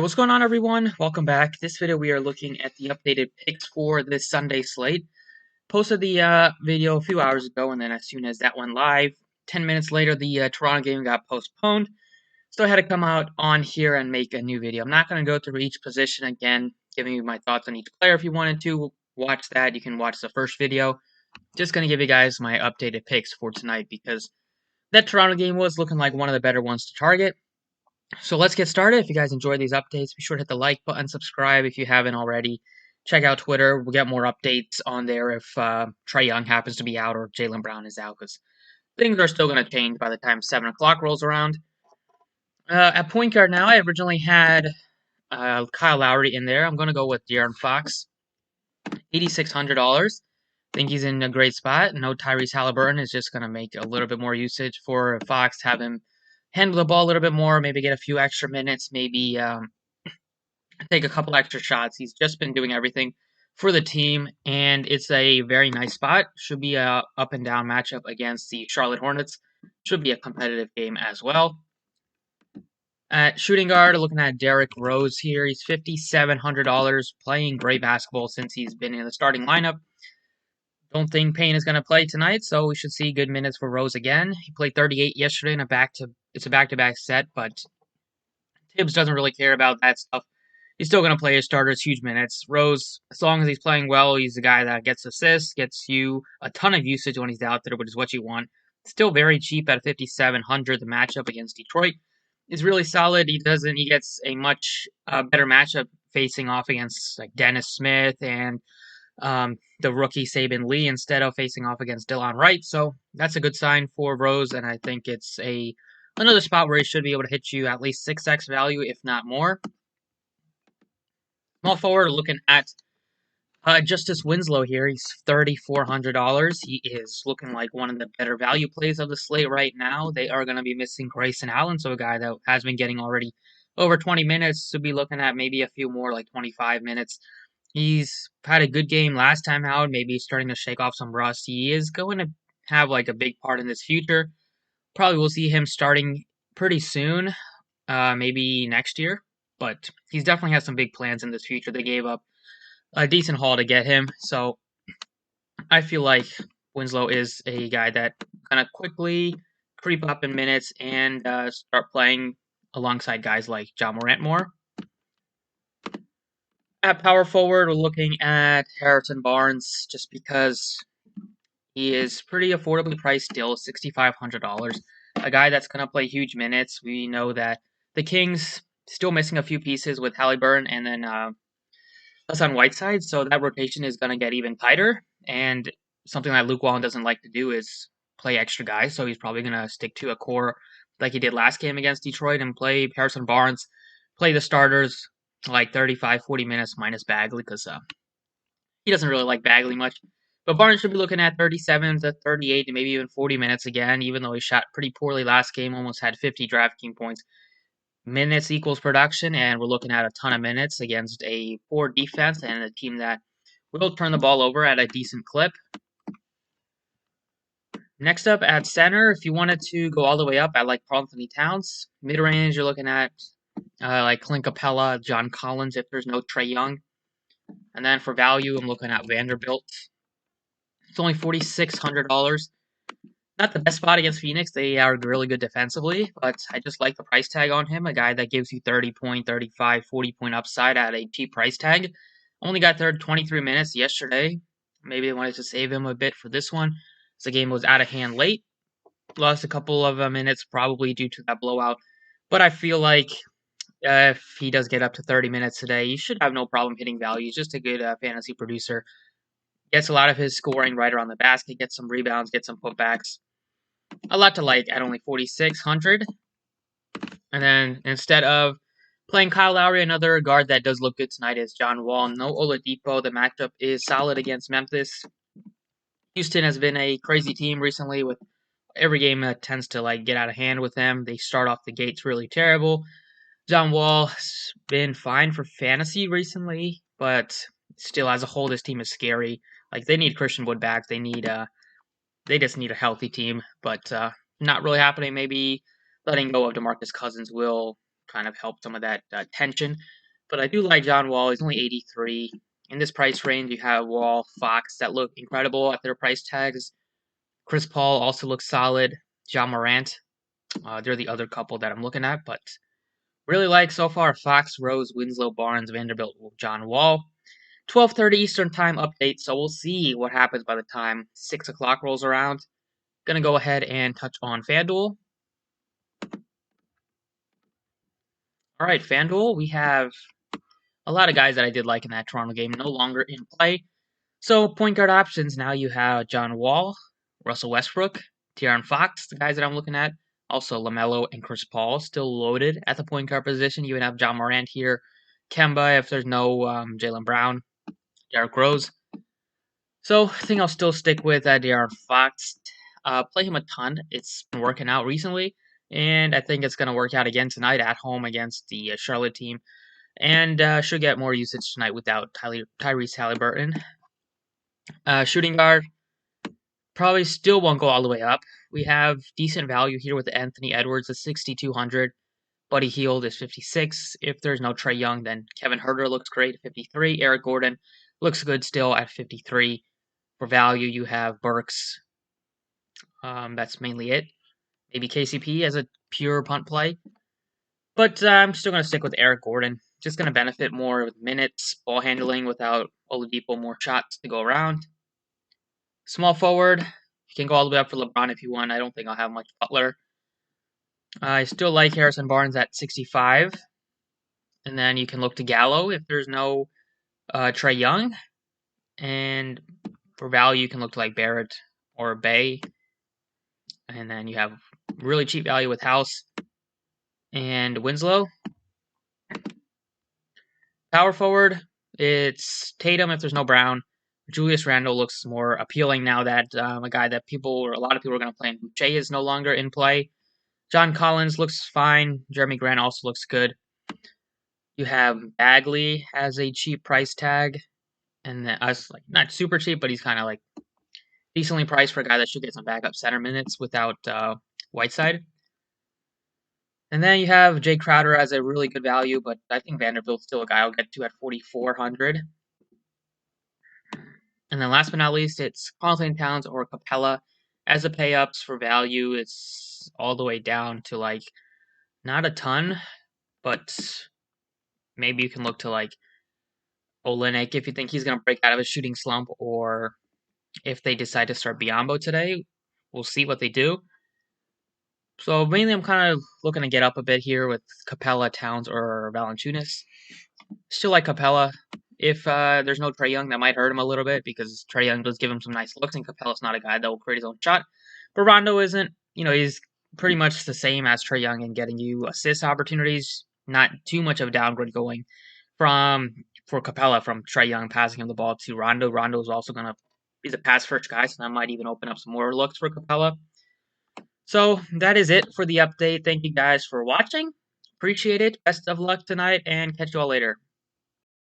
What's going on, everyone? Welcome back. This video we are looking at the updated picks for this Sunday slate. Posted the video a few hours ago, and then as soon as that went live, 10 minutes later the Toronto game got postponed. So I had to come out on here and make a new video. I'm not going to go through each position again, giving you my thoughts on each player. If you wanted to watch that, you can watch the first video. Just going to give you guys my updated picks for tonight because that Toronto game was looking like one of the better ones to target. So let's get started. If you guys enjoy these updates, be sure to hit the like button, subscribe if you haven't already. Check out Twitter. We'll get more updates on there if Trae Young happens to be out or Jaylen Brown is out, because things are still going to change by the time 7 o'clock rolls around. At point guard now, I originally had Kyle Lowry in there. I'm going to go with De'Aaron Fox, $8,600. Think he's in a great spot. No Tyrese Halliburton is just going to make a little bit more usage for Fox, have him handle the ball a little bit more, maybe get a few extra minutes, maybe take a couple extra shots. He's just been doing everything for the team, and it's a very nice spot. Should be a up and down matchup against the Charlotte Hornets. Should be a competitive game as well. At shooting guard, looking at Derrick Rose here. He's $5,700, playing great basketball since he's been in the starting lineup. Don't think Payne is going to play tonight, so we should see good minutes for Rose again. He played 38 yesterday in it's a back-to-back set, but Tibbs doesn't really care about that stuff. He's still going to play his starters huge minutes. Rose, as long as he's playing well, he's the guy that gets assists, gets you a ton of usage when he's out there, which is what you want. Still very cheap at 5,700. The matchup against Detroit is really solid. He gets a much better matchup facing off against like Dennis Smith and the rookie Saban Lee instead of facing off against Delon Wright. So that's a good sign for Rose, and I think it's another spot where he should be able to hit you at least 6x value, if not more. Small forward, looking at Justice Winslow here. He's $3,400. He is looking like one of the better value plays of the slate right now. They are going to be missing Grayson Allen, so a guy that has been getting already over 20 minutes to be looking at maybe a few more, like 25 minutes. He's had a good game last time out, maybe starting to shake off some rust. He is going to have like a big part in this future. Probably will see him starting pretty soon, maybe next year. But he's definitely has some big plans in this future. They gave up a decent haul to get him, so I feel like Winslow is a guy that kind of quickly creep up in minutes and start playing alongside guys like John Morant more. At power forward, we're looking at Harrison Barnes just because he is pretty affordably priced still, $6,500. A guy that's going to play huge minutes. We know that the Kings still missing a few pieces with Halliburton and then Hassan Whiteside, so that rotation is going to get even tighter. And something that Luke Walton doesn't like to do is play extra guys, so he's probably going to stick to a core like he did last game against Detroit and play Harrison Barnes, play the starters like 35, 40 minutes minus Bagley because he doesn't really like Bagley much. But Barnes should be looking at 37 to 38 and maybe even 40 minutes again, even though he shot pretty poorly last game, almost had 50 DraftKings points. Minutes equals production, and we're looking at a ton of minutes against a poor defense and a team that will turn the ball over at a decent clip. Next up at center, if you wanted to go all the way up, I like Karl-Anthony Towns. Mid-range, you're looking at like Clint Capella, John Collins if there's no Trae Young. And then for value, I'm looking at Vanderbilt. It's only $4,600. Not the best spot against Phoenix. They are really good defensively, but I just like the price tag on him. A guy that gives you 30 point, 35, 40 point upside at a cheap price tag. Only got 23 minutes yesterday. Maybe they wanted to save him a bit for this one. The game was out of hand late. Lost a couple of minutes probably due to that blowout. But I feel like if he does get up to 30 minutes today, he should have no problem hitting value. He's just a good fantasy producer. Gets a lot of his scoring right around the basket, gets some rebounds, gets some putbacks. A lot to like at only 4,600. And then instead of playing Kyle Lowry, another guard that does look good tonight is John Wall. No Oladipo. The matchup is solid against Memphis. Houston has been a crazy team recently with every game that tends to like get out of hand with them. They start off the gates really terrible. John Wall's been fine for fantasy recently, but still as a whole, this team is scary. Like they need Christian Wood back. They just need a healthy team, but not really happening. Maybe letting go of DeMarcus Cousins will kind of help some of that tension. But I do like John Wall. He's only 83. In this price range, you have Wall, Fox that look incredible at their price tags. Chris Paul also looks solid. John Morant. They're the other couple that I'm looking at, but really like so far Fox, Rose, Winslow, Barnes, Vanderbilt, John Wall. 12:30 Eastern Time update, so we'll see what happens by the time 6 o'clock rolls around. Gonna go ahead and touch on Fanduel. Alright, Fanduel, we have a lot of guys that I did like in that Toronto game no longer in play. So, point guard options, now you have John Wall, Russell Westbrook, De'Aaron Fox, the guys that I'm looking at. Also, LaMelo and Chris Paul still loaded at the point guard position. You would have John Morant here, Kemba if there's no Jaylen Brown, Derrick Rose. So, I think I'll still stick with De'Aaron Fox. Play him a ton. It's been working out recently, and I think it's going to work out again tonight at home against the Charlotte team. And should get more usage tonight without Tyrese Halliburton. Shooting guard, probably still won't go all the way up. We have decent value here with Anthony Edwards at 6,200. Buddy Hield is 56. If there's no Trae Young, then Kevin Huerter looks great at 53. Eric Gordon looks good still at 53. For value, you have Burks. That's mainly it. Maybe KCP as a pure punt play. But I'm still going to stick with Eric Gordon. Just going to benefit more with minutes, ball handling without Oladipo, more shots to go around. Small forward, you can go all the way up for LeBron if you want. I don't think I'll have much Butler. I still like Harrison Barnes at 65. And then you can look to Gallo if there's no Trae Young. And for value, you can look to like Barrett or Bay. And then you have really cheap value with House and Winslow. Power forward, it's Tatum if there's no Brown. Julius Randle looks more appealing now that a guy that a lot of people are going to play. Shea is no longer in play. John Collins looks fine. Jeremy Grant also looks good. You have Bagley as a cheap price tag, and then us like not super cheap, but he's kind of like decently priced for a guy that should get some backup center minutes without Whiteside. And then you have Jay Crowder as a really good value, but I think Vanderbilt's still a guy I'll get to at 4,400. And then last but not least, it's Carlton Towns or Capella. As the pay-ups for value, it's all the way down to like not a ton, but maybe you can look to like Olynyk if you think he's going to break out of a shooting slump, or if they decide to start Biyombo today, we'll see what they do. So mainly I'm kind of looking to get up a bit here with Capella, Towns, or Valanciunas. Still like Capella. If there's no Trae Young, that might hurt him a little bit because Trae Young does give him some nice looks, and Capella's not a guy that will create his own shot. But Rondo isn't. He's pretty much the same as Trae Young in getting you assist opportunities. Not too much of a downgrade going for Capella from Trae Young passing him the ball to Rondo. Rondo is also going to be the pass first guy, so that might even open up some more looks for Capella. So that is it for the update. Thank you guys for watching. Appreciate it. Best of luck tonight, and catch you all later.